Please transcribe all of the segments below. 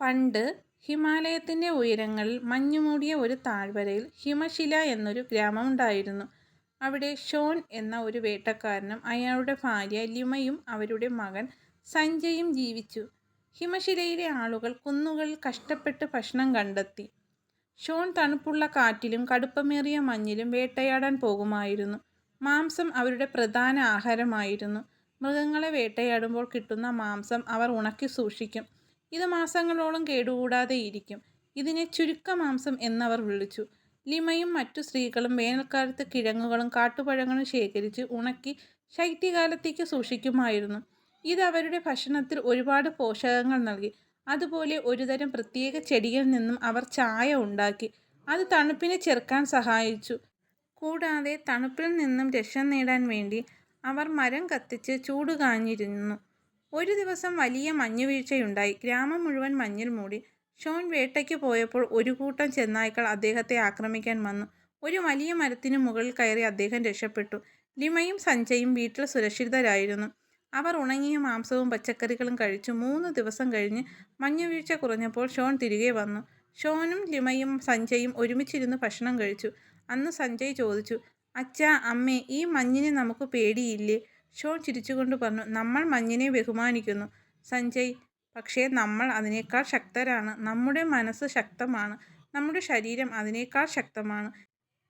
പണ്ട് ഹിമാലയത്തിൻ്റെ ഉയരങ്ങളിൽ മഞ്ഞുമൂടിയ ഒരു താഴ്വരയിൽ ഹിമശില എന്നൊരു ഗ്രാമമുണ്ടായിരുന്നു. അവിടെ ഷോൺ എന്ന ഒരു വേട്ടക്കാരനും അയാളുടെ ഭാര്യ ലിമയും അവരുടെ മകൻ സഞ്ജയും ജീവിച്ചു. ഹിമശിലയിലെ ആളുകൾ കുന്നുകളിൽ കഷ്ടപ്പെട്ട് ഭക്ഷണം കണ്ടെത്തി. ഷോൺ തണുപ്പുള്ള കാറ്റിലും കടുപ്പമേറിയ മഞ്ഞിലും വേട്ടയാടാൻ പോകുമായിരുന്നു. മാംസം അവരുടെ പ്രധാന ആഹാരമായിരുന്നു. മൃഗങ്ങളെ വേട്ടയാടുമ്പോൾ കിട്ടുന്ന മാംസം അവർ ഉണക്കി സൂക്ഷിക്കും. ഇത് മാസങ്ങളോളം കേടുകൂടാതെയിരിക്കും. ഇതിനെ ചുരുക്കമാംസം എന്നവർ വിളിച്ചു. ലിമയും മറ്റു സ്ത്രീകളും വേനൽക്കാലത്ത് കിഴങ്ങുകളും കാട്ടുപഴങ്ങളും ശേഖരിച്ച് ഉണക്കി ശൈത്യകാലത്തേക്ക് സൂക്ഷിക്കുമായിരുന്നു. ഇത് അവരുടെ ഭക്ഷണത്തിൽ ഒരുപാട് പോഷകങ്ങൾ നൽകി. അതുപോലെ ഒരുതരം പ്രത്യേക ചെടിയിൽ നിന്നും അവർ ചായ ഉണ്ടാക്കി. അത് തണുപ്പിനെ ചെറുക്കാൻ സഹായിച്ചു. കൂടാതെ തണുപ്പിൽ നിന്നും രക്ഷ നേടാൻ വേണ്ടി അവർ മരം കത്തിച്ച് ചൂട് കാഞ്ഞിരുന്നു. ഒരു ദിവസം വലിയ മഞ്ഞുവീഴ്ചയുണ്ടായി. ഗ്രാമം മുഴുവൻ മഞ്ഞിൽ മൂടി. ഷോൺ വേട്ടയ്ക്ക് പോയപ്പോൾ ഒരു കൂട്ടം ചെന്നായ്ക്കൾ അദ്ദേഹത്തെ ആക്രമിക്കാൻ വന്നു. ഒരു വലിയ മരത്തിനു മുകളിൽ കയറി അദ്ദേഹം രക്ഷപ്പെട്ടു. ലിമയും സഞ്ജയും വീട്ടിൽ സുരക്ഷിതരായിരുന്നു. അവർ ഉണങ്ങിയ മാംസവും പച്ചക്കറികളും കഴിച്ചു. 3 ദിവസം കഴിഞ്ഞ് മഞ്ഞുവീഴ്ച കുറഞ്ഞപ്പോൾ ഷോൺ തിരികെ വന്നു. ഷോണും ലിമയും സഞ്ജയും ഒരുമിച്ചിരുന്ന് ഭക്ഷണം കഴിച്ചു. അന്ന് സഞ്ജയ് ചോദിച്ചു, "അച്ഛാ, അമ്മേ, ഈ മഞ്ഞിനെ നമുക്ക് പേടിയില്ലേ?" ഷോൺ ചിരിച്ചുകൊണ്ട് പറഞ്ഞു, "നമ്മൾ മഞ്ഞിനെ ബഹുമാനിക്കുന്നു സഞ്ജയ്. പക്ഷേ നമ്മൾ അതിനേക്കാൾ ശക്തരാണ്. നമ്മുടെ മനസ്സ് ശക്തമാണ്. നമ്മുടെ ശരീരം അതിനേക്കാൾ ശക്തമാണ്."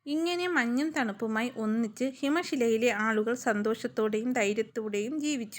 ഇങ്ങനെ മഞ്ഞും തണുപ്പുമായി ഒന്നിച്ച് ഹിമശിലയിലെ ആളുകൾ സന്തോഷത്തോടെയും ധൈര്യത്തോടെയും ജീവിച്ചു.